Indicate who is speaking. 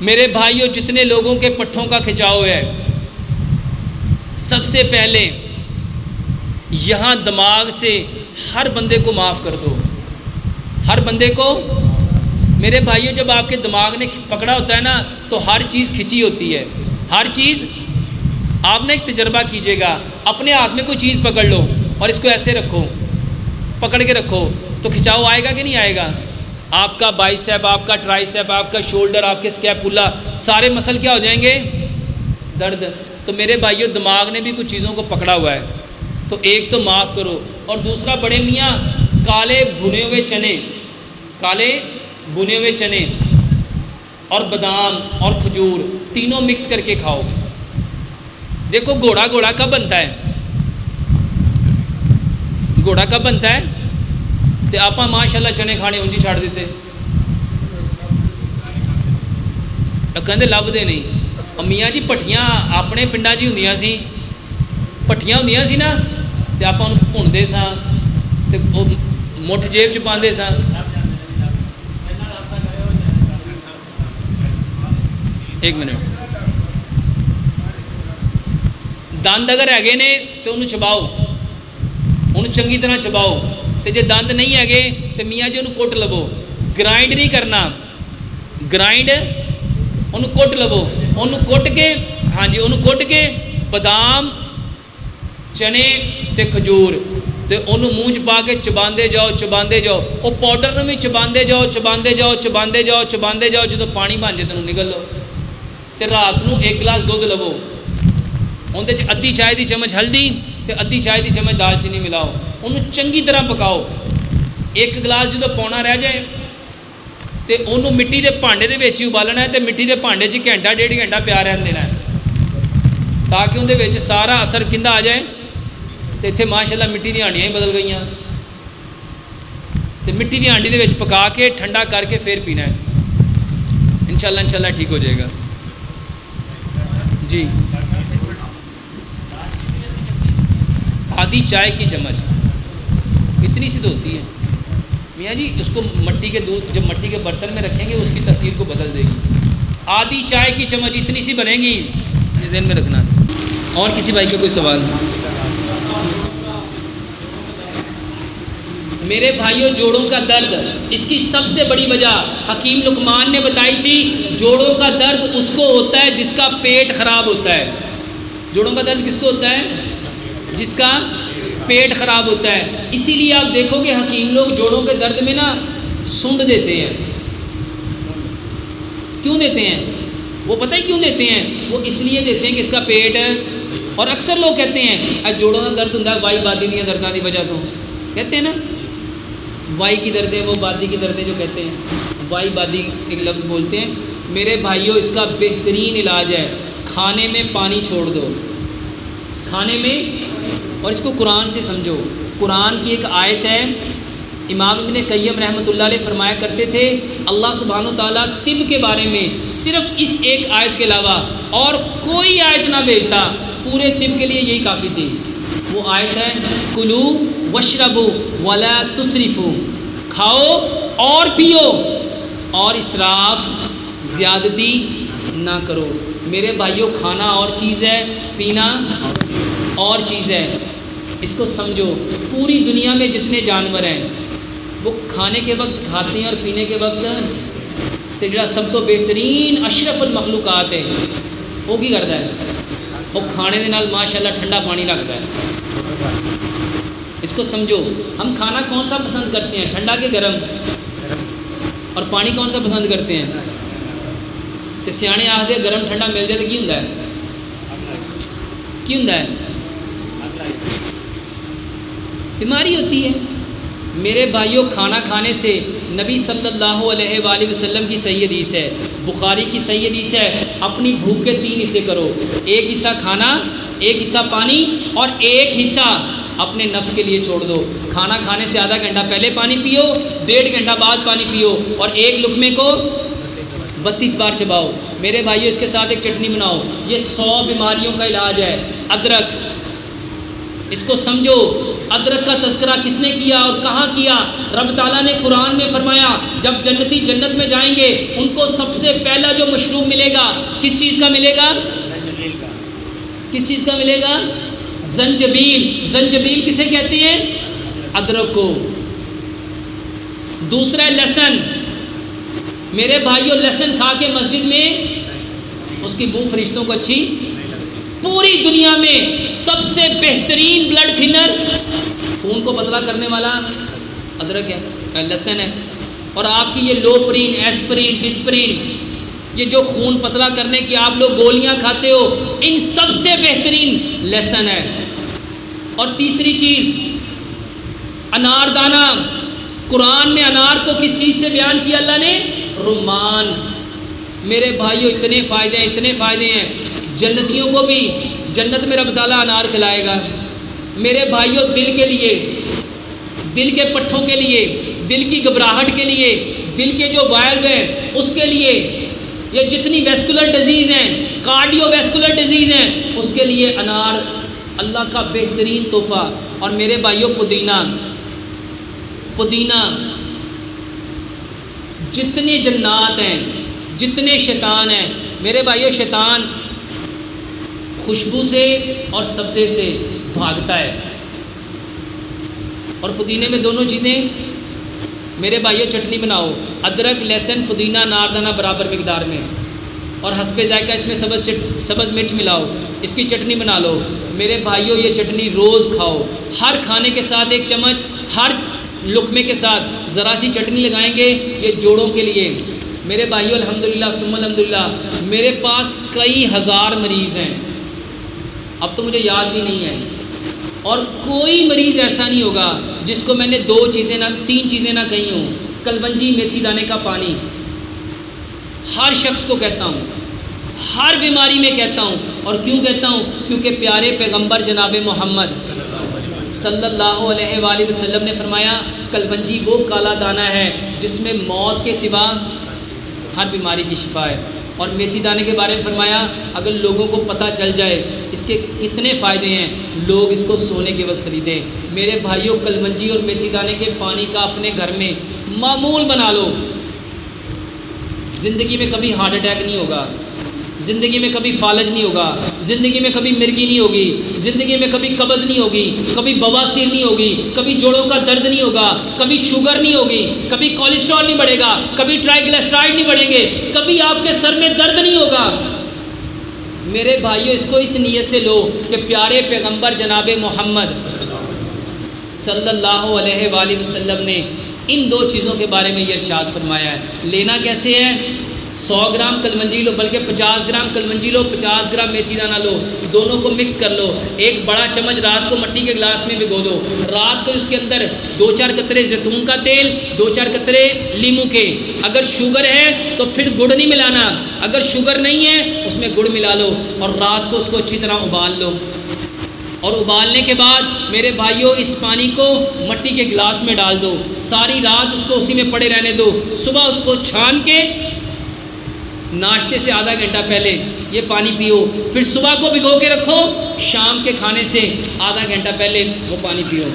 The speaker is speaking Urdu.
Speaker 1: میرے بھائیوں جتنے لوگوں کے پٹھوں کا کھچاؤ ہے، سب سے پہلے یہاں دماغ سے ہر بندے کو معاف کر دو، ہر بندے کو۔ میرے بھائیوں جب آپ کے دماغ نے پکڑا ہوتا ہے نا تو ہر چیز کھچی ہوتی ہے، ہر چیز۔ آپ نے ایک تجربہ کیجئے گا، اپنے ہاتھ میں کوئی چیز پکڑ لو اور اس کو ایسے رکھو، پکڑ کے رکھو، تو کھچاؤ آئے گا کہ نہیں آئے گا؟ آپ کا بائیسیپ، آپ کا ٹرائیسیپ، آپ کا شولڈر، آپ کے اسکیپولا، سارے مسل کیا ہو جائیں گے؟ درد۔ تو میرے بھائیوں دماغ نے بھی کچھ چیزوں کو پکڑا ہوا ہے، تو ایک تو معاف کرو، اور دوسرا بڑے میاں کالے بھنے ہوئے چنے، کالے بھنے ہوئے چنے اور بادام اور کھجور تینوں مکس کر کے کھاؤ۔ دیکھو گھوڑا کب بنتا ہے؟ گھوڑا کب بنتا ہے؟ تے آپا ماشاءاللہ چنے کھانے انجی چھاڑ دیتے، کہندے لب دے نہیں۔ میاں جی پٹھیاں اپنے پنڈا جی ہوندیاں سی، پٹھیاں ہوندیاں سی نا، تے آپا انہوں بھوندے ساں تے مٹھ جیب چ پاندے ساں۔ ایک منٹ، دند اگر ہے نے تو انہوں چباؤ، انہوں چنگی طرح چباؤ، تے جے دند نہیں ہے تو میاں جی انہوں کٹ لو، گرائنڈ نہیں کرنا، گرائنڈ انہوں کٹ لو، انہوں کٹ کے، ہاں جی انہوں کٹ کے بادام چنے تے کھجور تے انہوں منہ چ پا کے چباندے جاؤ چباندے جاؤ، وہ پاؤڈر نوں بھی چباندے جاؤ چباندے جاؤ چباندے جاؤ چباندے جاؤ، جدو پانی بن جائے تو نگل لو، تے رات نوں 1 گلاس دودھ لو، اندر ادھی چائے دی چمچ ہلدی تے ادھی چائے دی چمچ دال چینی ملاؤ، انہوں چنگی طرح پکاؤ۔ 1 گلاس جدو پونا رہ جائے تے انہوں مٹی دے بھانڈے دے وچ ہی ابالنا ہے، تے مٹی دے بھانڈے چ گھنٹہ 1.5 گھنٹہ پیا رہن دینا ہے، تاکہ اندر وچ سارا اثر کندا آ جائے۔ تے اتنے ماشاءاللہ مٹی دی ہانڈیاں ہی بدل گئیاں، تے مٹی دی ہانڈی دے وچ پکا کے ٹھنڈا کر کے پھر پینا ہے، انشاءاللہ ٹھیک ہو جائے گا۔ جی آدھی چائے کی چمچ اتنی سی تو ہوتی ہے میاں جی، اس کو مٹی کے دودھ جب مٹی کے برتن میں رکھیں گے اس کی تاثیر کو بدل دے گی۔ آدھی چائے کی چمچ اتنی سی بنے گی، ذہن میں رکھنا۔ اور کسی بھائی کا کوئی سوال؟ میرے بھائیوں جوڑوں کا درد، اس کی سب سے بڑی وجہ حکیم لقمان نے بتائی تھی، جوڑوں کا درد اس کو ہوتا ہے جس کا پیٹ خراب ہوتا ہے۔ جوڑوں کا درد کس کو ہوتا ہے؟ جس کا پیٹ خراب ہوتا ہے۔ اسی لیے آپ دیکھو گے حکیم لوگ جوڑوں کے درد میں نا سونڈ دیتے ہیں۔ کیوں دیتے ہیں؟ وہ پتہ ہی کیوں دیتے ہیں؟ وہ اس لیے دیتے ہیں کہ اس کا پیٹ ہے۔ اور اکثر لوگ کہتے ہیں جوڑوں کا درد ہوتا ہے وائی بادی دیا درداں کی وجہ تو، کہتے ہیں نا وائی کی درد ہے، وہ بادی کی درد ہے جو کہتے ہیں، وائی بادی ایک لفظ بولتے ہیں۔ میرے بھائیوں اس کا بہترین علاج ہے کھانے میں پانی چھوڑ دو، کھانے میں۔ اور اس کو قرآن سے سمجھو، قرآن کی ایک آیت ہے، امام ابن قیم رحمۃ اللہ علیہ فرمایا کرتے تھے اللہ سبحانہ و تعالیٰ طب کے بارے میں صرف اس ایک آیت کے علاوہ اور کوئی آیت نہ بھیجتا، پورے طب کے لیے یہی کافی تھی۔ وہ آیت ہے کلو وشربو ولا تسرفو، کھاؤ اور پیو اور اسراف زیادتی نہ کرو۔ میرے بھائیوں کھانا اور چیز ہے، پینا اور چیز ہے، اس کو سمجھو۔ پوری دنیا میں جتنے جانور ہیں وہ کھانے کے وقت کھاتے ہیں اور پینے کے وقت تے جڑا سب تو بہترین اشرف المخلوقات ہے وہ کی کرتا ہے؟ وہ کھانے دے نال ماشاءاللہ ٹھنڈا پانی رکھتا ہے۔ اس کو سمجھو، ہم کھانا کون سا پسند کرتے ہیں، ٹھنڈا کہ گرم؟ اور پانی کون سا پسند کرتے ہیں؟ تے سیانے آخدے گرم ٹھنڈا مل جائے تو کی ہوندا ہے؟ کی ہوندا ہے؟ بیماری ہوتی ہے۔ میرے بھائیوں کھانا کھانے سے نبی صلی اللہ علیہ وآلہ وسلم کی صحیح حدیث ہے، بخاری کی صحیح حدیث ہے، اپنی بھوک کے 3 حصے کرو، 1 حصہ کھانا، 1 حصہ پانی اور 1 حصہ اپنے نفس کے لیے چھوڑ دو۔ کھانا کھانے سے آدھا گھنٹہ پہلے پانی پیو، 1.5 گھنٹہ بعد پانی پیو اور 1 لقمے کو 32 بار چباؤ۔ میرے بھائیوں اس کے ساتھ ایک چٹنی بناؤ، یہ 100 بیماریوں کا علاج ہے۔ ادرک، اس کو سمجھو۔ ادرک کا تذکرہ کس نے کیا اور کہاں کیا؟ رب تعالیٰ نے قرآن میں فرمایا جب جنتی جنت میں جائیں گے ان کو سب سے پہلا جو مشروب ملے گا کس چیز کا ملے گا؟ کس چیز کا ملے گا؟ زنجبیل۔ زنجبیل کسے کہتے ہیں؟ ادرک کو۔ دوسرا لہسن۔ میرے بھائیوں لہسن کھا کے مسجد میں اس کی بو فرشتوں کو اچھی۔ پوری دنیا میں سب سے بہترین بلڈ تھنر، خون کو پتلا کرنے والا ادرک ہے، لہسن ہے۔ اور آپ کی یہ لوپرین، ایسپرین، ڈسپرین، یہ جو خون پتلا کرنے کی آپ لوگ گولیاں کھاتے ہو، ان سب سے بہترین لہسن ہے۔ اور تیسری چیز انار دانہ۔ قرآن میں انار کو کس چیز سے بیان کیا اللہ نے؟ رمان۔ میرے بھائیوں اتنے فائدے ہیں، اتنے فائدے ہیں، جنتیوں کو بھی جنت میں رب تعالیٰ انار کھلائے گا۔ میرے بھائیوں دل کے لیے، دل کے پٹھوں کے لیے، دل کی گھبراہٹ کے لیے، دل کے جو وائلز ہیں اس کے لیے، یہ جتنی ویسکولر ڈیزیز ہیں، کارڈیو ویسکولر ڈیزیز ہیں، اس کے لیے انار اللہ کا بہترین تحفہ۔ اور میرے بھائیوں پودینہ، پودینہ، جتنے جنات ہیں، جتنے شیطان ہیں، میرے بھائیوں شیطان خوشبو سے اور سبزے سے بھاگتا ہے، اور پودینے میں دونوں چیزیں۔ میرے بھائیوں چٹنی بناؤ، ادرک، لہسن، پودینہ، ناردانہ برابر مقدار میں، اور حسب ذائقہ اس میں سبز مرچ ملاؤ، اس کی چٹنی بنا لو۔ میرے بھائیوں یہ چٹنی روز کھاؤ، ہر کھانے کے ساتھ ایک چمچ، ہر لقمے کے ساتھ ذرا سی چٹنی لگائیں گے، یہ جوڑوں کے لیے۔ میرے بھائیوں الحمدللہ ثم الحمدللہ میرے پاس کئی ہزار مریض ہیں، اب تو مجھے یاد بھی نہیں ہے، اور کوئی مریض ایسا نہیں ہوگا جس کو میں نے تین چیزیں نہ کہی ہوں۔ کلونجی، میتھی دانے کا پانی، ہر شخص کو کہتا ہوں، ہر بیماری میں کہتا ہوں۔ اور کیوں کہتا ہوں؟ کیونکہ پیارے پیغمبر جناب محمد صلی اللہ علیہ وآلہ وسلم نے فرمایا کلونجی وہ کالا دانہ ہے جس میں موت کے سوا ہر بیماری کی شفا ہے۔ اور میتھی دانے کے بارے میں فرمایا اگر لوگوں کو پتہ چل جائے اس کے کتنے فائدے ہیں، لوگ اس کو سونے کے عوض خریدیں۔ میرے بھائیوں کلونجی اور میتھی دانے کے پانی کا اپنے گھر میں معمول بنا لو، زندگی میں کبھی ہارٹ اٹیک نہیں ہوگا، زندگی میں کبھی فالج نہیں ہوگا، زندگی میں کبھی مرگی نہیں ہوگی، زندگی میں کبھی قبض نہیں ہوگی، کبھی بواسیر نہیں ہوگی، کبھی جوڑوں کا درد نہیں ہوگا، کبھی شوگر نہیں ہوگی، کبھی کولیسٹرول نہیں بڑھے گا، کبھی ٹرائیگلیسرائڈ نہیں بڑھیں گے، کبھی آپ کے سر میں درد نہیں ہوگا۔ میرے بھائیوں اس کو اس نیت سے لو کہ پیارے پیغمبر جناب محمد صلی اللہ علیہ وآلہ وسلم نے ان دو چیزوں کے بارے میں یہ ارشاد فرمایا ہے۔ لینا کیسے ہے؟ 100 گرام کلونجی لو، بلکہ 50 گرام کلونجی لو، 50 گرام میتھی دانہ لو، دونوں کو مکس کر لو، ایک بڑا چمچ رات کو مٹی کے گلاس میں بھگو دو، رات کو اس کے اندر 2-4 قطرے زیتون کا تیل، 2-4 قطرے لیمو کے، اگر شوگر ہے تو پھر گڑ نہیں ملانا، اگر شوگر نہیں ہے اس میں گڑ ملا لو، اور رات کو اس کو اچھی طرح ابال لو۔ اور ابالنے کے بعد میرے بھائیوں اس پانی کو مٹی کے گلاس میں ڈال دو، ساری رات اس کو اسی میں پڑے رہنے دو، صبح اس کو چھان کے ناشتے سے آدھا گھنٹہ پہلے یہ پانی پیو، پھر صبح کو بھگو کے رکھو، شام کے کھانے سے آدھا گھنٹہ پہلے وہ پانی پیو۔